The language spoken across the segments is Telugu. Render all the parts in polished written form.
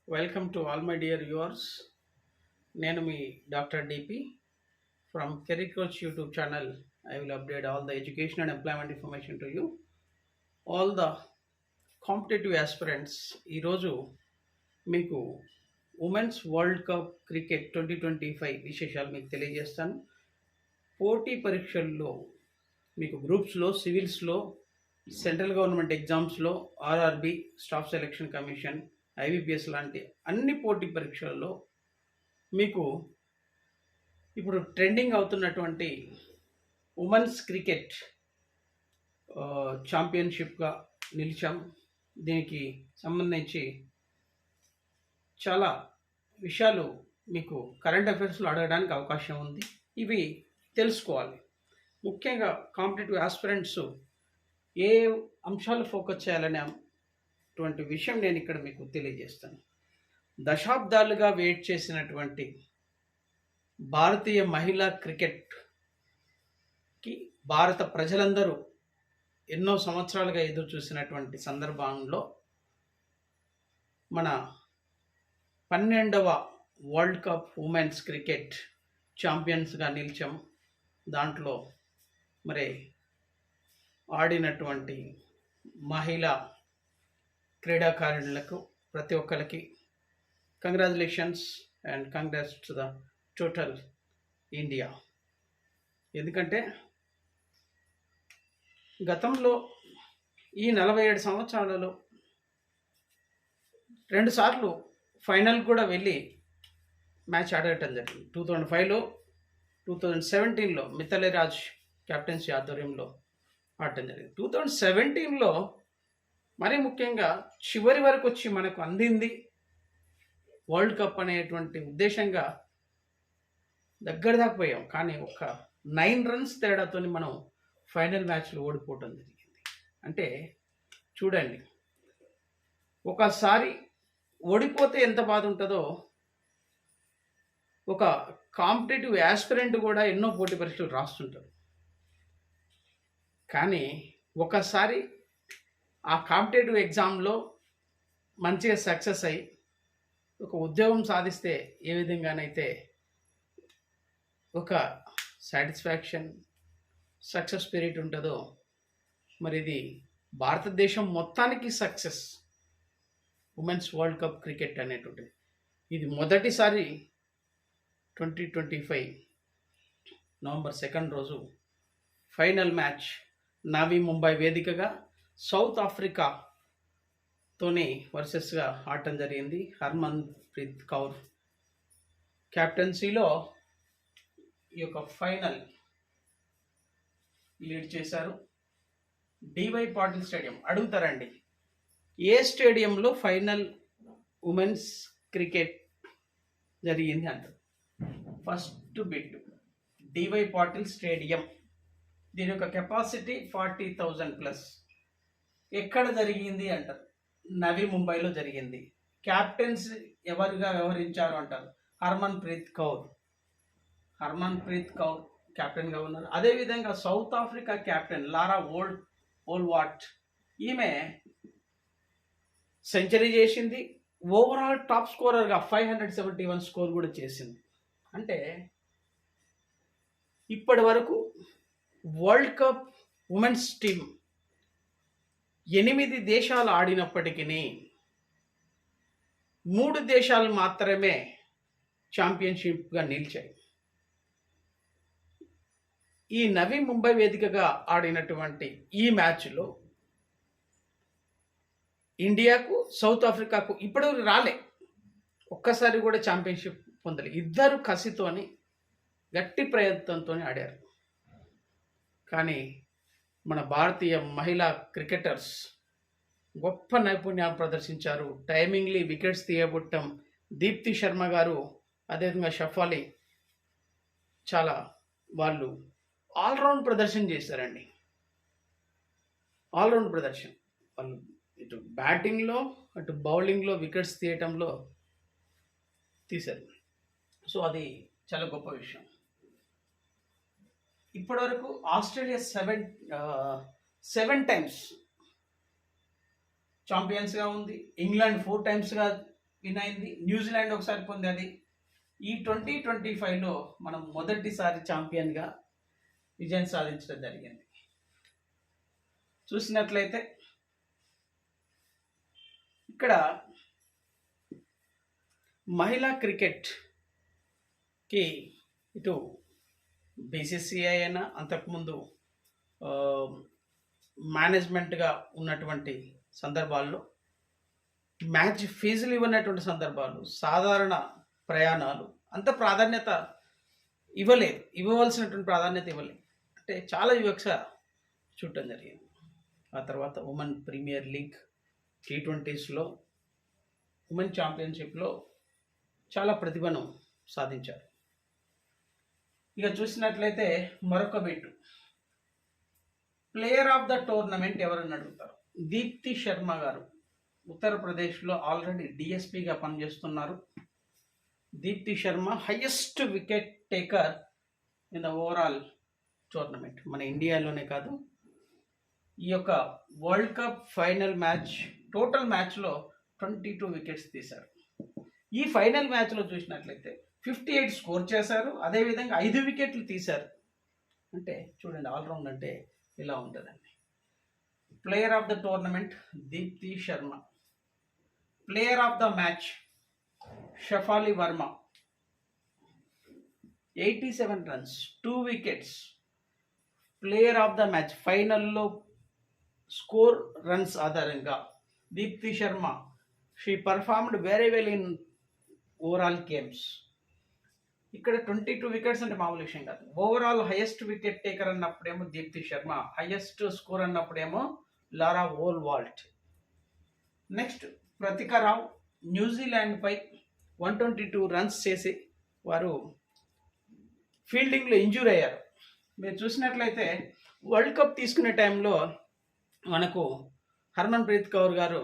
Welcome to all my dear viewers. నేను మీ doctor DP from career coach YouTube channel. I will update all the education and employment information to you. All the competitive aspirants, ఈరోజు మీకు ఉమెన్స్ వరల్డ్ కప్ క్రికెట్ 2025 విశేషాలు మీకు తెలియజేస్తాను. పోటీ పరీక్షల్లో మీకు గ్రూప్స్లో, సివిల్స్లో, సెంట్రల్ గవర్నమెంట్ ఎగ్జామ్స్లో, RRB, staff selection commission, IBPS లాంటి అన్ని పోటీ పరీక్షల్లో మీకు ఇప్పుడు ట్రెండింగ్ అవుతున్నటువంటి ఉమెన్స్ క్రికెట్ ఛాంపియన్షిప్గా నిలిచాం. దీనికి సంబంధించి చాలా విషయాలు మీకు కరెంట్ అఫైర్స్లో అడగడానికి అవకాశం ఉంది. ఇవి తెలుసుకోవాలి. ముఖ్యంగా కాంపిటేటివ్ ఆస్పిరెంట్స్ ఏ అంశాలు ఫోకస్ చేయాలనే అటువంటి విషయం నేను ఇక్కడ మీకు తెలియజేస్తాను. దశాబ్దాలుగా వెయిట్ చేసినటువంటి భారతీయ మహిళా క్రికెట్కి భారత ప్రజలందరూ ఎన్నో సంవత్సరాలుగా ఎదురు చూసినటువంటి సందర్భంలో మన 12వ వరల్డ్ కప్ ఉమెన్స్ క్రికెట్ ఛాంపియన్స్గా నిలిచాం. దాంట్లో మరి ఆడినటువంటి మహిళా క్రీడాకారులకు ప్రతి ఒక్కరికి congratulations and congrats to the total India. ఎందుకంటే గతంలో ఈ 47 సంవత్సరాలలో 2 సార్లు ఫైనల్ కూడా వెళ్ళి మ్యాచ్ ఆడటం జరిగింది. 2005లో, 2017లో మిథాలీ రాజ్ కెప్టెన్సీ ఆధ్వర్యంలో ఆడటం జరిగింది. 2017లో మరీ ముఖ్యంగా చివరి వరకు వచ్చి మనకు అందింది వరల్డ్ కప్ అనేటువంటి ఉద్దేశంగా దగ్గర దాకా పోయాం. కానీ ఒక 9 రన్స్ తేడాతో మనం ఫైనల్ మ్యాచ్లో ఓడిపోవటం జరిగింది. అంటే చూడండి, ఒకసారి ఓడిపోతే ఎంత బాధ ఉంటుందో ఒక కాంపిటేటివ్ యాస్పిరెంట్ కూడా ఎన్నో పోటీ పరీక్షలు రాస్తుంటారు. కానీ ఒకసారి ఆ కాంపిటేటివ్ ఎగ్జామ్లో మంచిగా సక్సెస్ అయ్యి ఒక ఉద్యోగం సాధిస్తే ఏ విధంగానైతే ఒక సాటిస్ఫాక్షన్, సక్సెస్ స్పిరిట్ ఉంటుందో, మరి ఇది భారతదేశం మొత్తానికి success women's world cup cricket అనేటువంటిది. ఇది మొదటిసారి 2025 నవంబర్ 2 రోజు ఫైనల్ మ్యాచ్ నవీ ముంబై వేదికగా సౌత్ ఆఫ్రికాతోని వర్సెస్గా ఆడటం జరిగింది. హర్మన్ ప్రీత్ కౌర్ క్యాప్టెన్సీలో ఈ యొక్క ఫైనల్ లీడ్ చేశారు. DY Patil stadium. అడుగుతారండి, ఏ స్టేడియంలో ఫైనల్ ఉమెన్స్ క్రికెట్ జరిగింది అంటారు. First bit DY Patil stadium. దీని యొక్క కెపాసిటీ 40,000+. ఎక్కడ జరిగింది అంటారు. నవీ ముంబైలో జరిగింది. క్యాప్టెన్స్ ఎవరుగా వ్యవహరించారు అంటారు. హర్మన్ ప్రీత్ కౌర్ క్యాప్టెన్గా ఉన్నారు. అదేవిధంగా సౌత్ ఆఫ్రికా క్యాప్టెన్ లారా ఓల్వాట్, ఈమె సెంచరీ చేసింది. ఓవరాల్ టాప్ స్కోరర్గా 571 స్కోర్ కూడా చేసింది. అంటే ఇప్పటి వరకు వరల్డ్ కప్ ఉమెన్స్ టీమ్ 8 దేశాలు ఆడినప్పటికీ 3 దేశాలు మాత్రమే ఛాంపియన్షిప్గా నిలిచాయి. ఈ నవీ ముంబై వేదికగా ఆడినటువంటి ఈ మ్యాచ్లో ఇండియాకు, సౌత్ ఆఫ్రికాకు ఇప్పుడు రాలే, ఒక్కసారి కూడా ఛాంపియన్షిప్ పొందలే. ఇద్దరు కసితోని గట్టి ప్రయత్నంతో ఆడారు. కానీ మన భారతీయ మహిళా క్రికెటర్స్ గొప్ప నైపుణ్యాలు ప్రదర్శించారు. టైమింగ్లీ వికెట్స్ తీయబుట్టం దీప్తి శర్మ గారు, అదేవిధంగా షఫాలి, చాలా వాళ్ళు ఆల్రౌండ్ ప్రదర్శన చేశారండి. ఆల్రౌండ్ ప్రదర్శన వాళ్ళు ఇటు బ్యాటింగ్లో అటు బౌలింగ్లో వికెట్స్ తీయటంలో తీశారు. సో అది చాలా గొప్ప విషయం. ఇప్పటివరకు ఆస్ట్రేలియా 7 టైమ్స్ ఛాంపియన్స్గా ఉంది. ఇంగ్లాండ్ 4 టైమ్స్గా విన్ అయింది, న్యూజిలాండ్ ఒకసారి పొందేది. ఈ 2025లో మనం మొదటిసారి ఛాంపియన్గా విజయం సాధించడం జరిగింది. చూసినట్లయితే ఇక్కడ మహిళా క్రికెట్కి ఇటు బీసీసీఐ అయినా అంతకుముందు మేనేజ్మెంట్గా ఉన్నటువంటి సందర్భాల్లో మ్యాచ్ ఫీజులు ఇవ్వనటువంటి సందర్భాలు, సాధారణ ప్రయాణాలు అంత ప్రాధాన్యత ఇవ్వలేదు, ఇవ్వవలసినటువంటి ప్రాధాన్యత ఇవ్వలేదు. అంటే చాలా వివక్ష చూడటం జరిగింది. ఆ తర్వాత ఉమెన్ ప్రీమియర్ లీగ్, T20స్లో, ఉమెన్ ఛాంపియన్షిప్లో చాలా ప్రతిభను సాధించారు. ఇక చూసినట్లయితే మరొక bit, player of the tournament ఎవరని అడుగుతారు. దీప్తి శర్మ గారు ఉత్తరప్రదేశ్లో ఆల్రెడీ డిఎస్పీగా పనిచేస్తున్నారు. Deepti Sharma highest wicket taker in the overall tournament. మన ఇండియాలోనే కాదు, ఈ యొక్క world cup final match total మ్యాచ్లో 22 వికెట్స్ తీశారు. ఈ ఫైనల్ మ్యాచ్లో చూసినట్లయితే 58 స్కోర్ చేశారు, అదేవిధంగా 5 వికెట్లు తీశారు. అంటే చూడండి, ఆల్రౌండ్ అంటే ఇలా ఉంటుందండి. Player of the tournament Deepti Sharma, player of the match Shafali Verma, 87 runs, 2 wickets. Player of the match ఫైనల్లో స్కోర్ రన్స్ ఆధారంగా Deepti Sharma, she performed very well in overall games. ఇక్కడ 22 వికెట్స్ అంటే మామూలు విషయం కాదు. ఓవరాల్ హైయెస్ట్ వికెట్ టేకర్ అన్నప్పుడేమో దీప్తి శర్మ, హైయెస్ట్ స్కోర్ అన్నప్పుడేమో Laura Wolvaardt. Next Pratika Rawal, న్యూజిలాండ్పై 122 రన్స్ చేసి వారు ఫీల్డింగ్లో ఇంజూర్ అయ్యారు. మీరు చూసినట్లయితే వరల్డ్ కప్ తీసుకునే టైంలో మనకు హర్మన్ ప్రీత్ కౌర్ గారు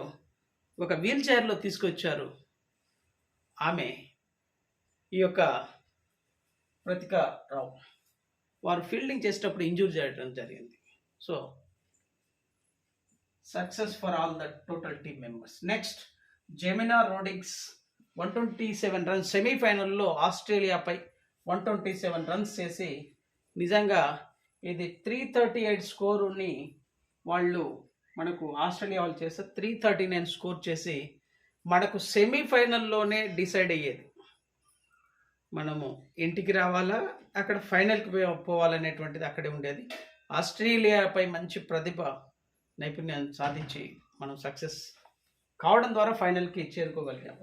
ఒక వీల్ చైర్లో తీసుకొచ్చారు. ఆమె ఈ యొక్క ప్రతికా రావ్ వారు ఫీల్డింగ్ చేసేటప్పుడు ఇంజూర్ చేయడం జరిగింది. So success for all the total team members. Next Jemimah Rodrigues 127 runs, సెమీఫైనల్లో ఆస్ట్రేలియాపై 127 రన్స్ చేసి నిజంగా ఇది 338 స్కోరుని వాళ్ళు మనకు ఆస్ట్రేలియా వాళ్ళు చేస్తే 339 స్కోర్ చేసి మనకు సెమీఫైనల్లోనే డిసైడ్ అయ్యేది, మనము ఇంటికి రావాలా అక్కడ ఫైనల్కి పోవాలనేటువంటిది అక్కడే ఉండేది. ఆస్ట్రేలియాపై మంచి ప్రతిభ నైపుణ్యాన్ని సాధించి మనం సక్సెస్ కావడం ద్వారా ఫైనల్కి చేరుకోగలిగాం.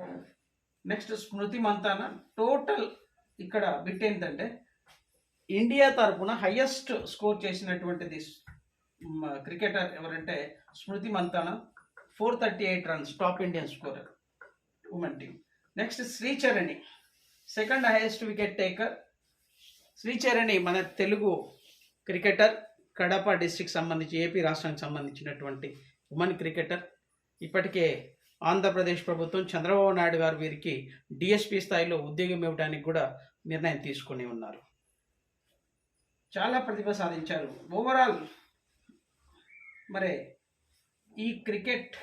నెక్స్ట్ స్మృతి మంతాన. టోటల్ ఇక్కడ బిట్ ఏంటంటే ఇండియా తరఫున హైయెస్ట్ స్కోర్ చేసినటువంటిది క్రికెటర్ ఎవరంటే స్మృతి మంతాన, 438 runs, top Indian scorer women team. Next Sricharani, second highest wicket taker. Sricharani మన తెలుగు క్రికెటర్, కడప డిస్ట్రిక్ట్ సంబంధించి ఏపీ రాష్ట్రానికి సంబంధించినటువంటి ఉమెన్ క్రికెటర్. ఇప్పటికే ఆంధ్రప్రదేశ్ ప్రభుత్వం చంద్రబాబు నాయుడు గారు వీరికి డిఎస్పీ స్థాయిలో ఉద్యోగం ఇవ్వడానికి కూడా నిర్ణయం తీసుకొని ఉన్నారు. చాలా ప్రతిభ సాధించారు. ఓవరాల్ మరి ఈ క్రికెట్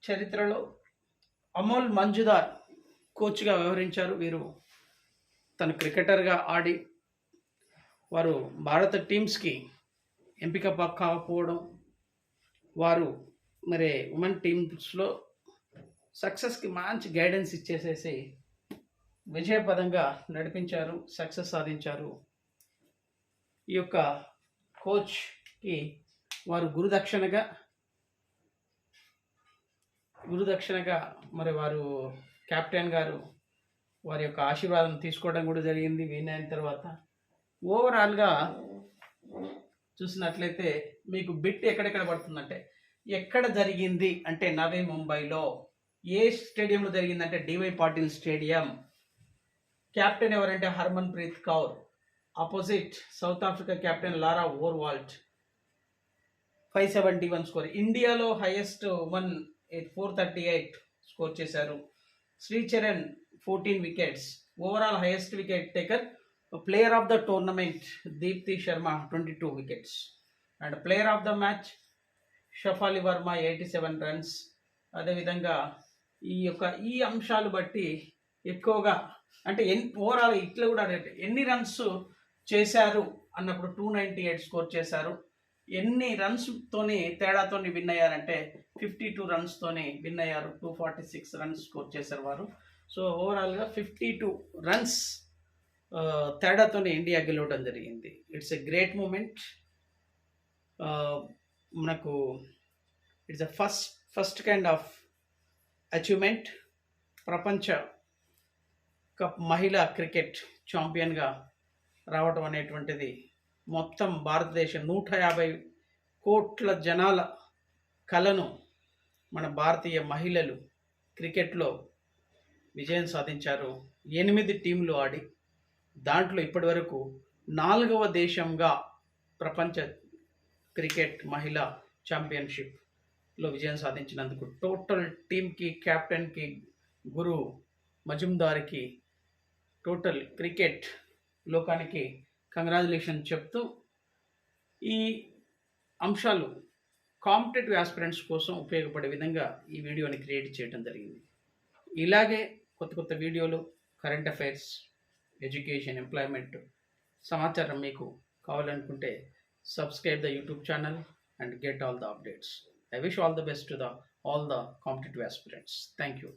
చరిత్రలో అమోల్ మంజుదార్ కోచ్గా వ్యవహరించారు. వీరు తను క్రికెటర్గా ఆడి వారు భారత టీమ్స్కి ఎంపిక కాకపోవడం, వారు మరి ఉమెన్ టీమ్స్లో సక్సెస్కి మంచి గైడెన్స్ ఇచ్చేసేసి విజయపదంగా నడిపించారు, సక్సెస్ సాధించారు. ఈ యొక్క కోచ్కి వారు గురుదక్షిణగా మరి వారు కెప్టెన్ గారు వారి యొక్క ఆశీర్వాదం తీసుకోవడం కూడా జరిగింది విన్ అయిన తర్వాత. ఓవరాల్గా చూసినట్లయితే మీకు బిట్ ఎక్కడెక్కడ పడుతుందంటే, ఎక్కడ జరిగింది అంటే నవీ ముంబైలో. ఏ స్టేడియంలో జరిగిందంటే డివై పాటిల్ స్టేడియం. కెప్టెన్ ఎవరంటే Harmanpreet Kaur, opposite South Africa captain Laura Wolvaardt, 571 score. ఇండియాలో హైయెస్ట్ 438 స్కోర్ చేశారు. Sricharan 14 wickets. Overall highest wicket taker player of the tournament Deepti Sharma 22 wickets. And player of the match Shafali Verma 87 runs. అదేవిధంగా ఈ అంశాలు బట్టి ఎక్కువగా అంటే ఓవరాల్ ఇట్లా కూడా ఎన్ని రన్స్ చేశారు అన్నప్పుడు 298 స్కోర్ చేశారు. ఎన్ని రన్స్తోని తేడాతోని విన్ అయ్యారంటే 52 రన్స్తోని విన్ అయ్యారు. 246 రన్స్ స్కోర్ చేశారు వారు. సో ఓవరాల్గా 52 రన్స్ తేడాతోనే ఇండియా గెలవడం జరిగింది. It's a great moment. మనకు it's a first kind of achievement. ప్రపంచ కప్ మహిళా క్రికెట్ ఛాంపియన్గా రావడం అనేటువంటిది మొత్తం భారతదేశం 150 కోట్ల జనాల కలను మన భారతీయ మహిళలు క్రికెట్లో విజయం సాధించారు. 8 టీంలు ఆడి దాంట్లో ఇప్పటి వరకు 4వ దేశంగా ప్రపంచ క్రికెట్ మహిళా ఛాంపియన్షిప్లో విజయం సాధించినందుకు టోటల్ టీంకి, కెప్టెన్కి, గురు మజుందార్కి, టోటల్ క్రికెట్ లోకానికి కంగ్రాచులేషన్ చెప్తూ ఈ అంశాలు కాంపిటేటివ్ ఆస్పిరెంట్స్ కోసం ఉపయోగపడే విధంగా ఈ వీడియోని క్రియేట్ చేయడం జరిగింది. ఇలాగే కొత్త వీడియోలు, కరెంట్ అఫైర్స్, ఎడ్యుకేషన్, ఎంప్లాయ్మెంట్ సమాచారం మీకు కావాలనుకుంటే subscribe the YouTube channel and get all the updates. I wish all the best to all the competitive aspirants. Thank you.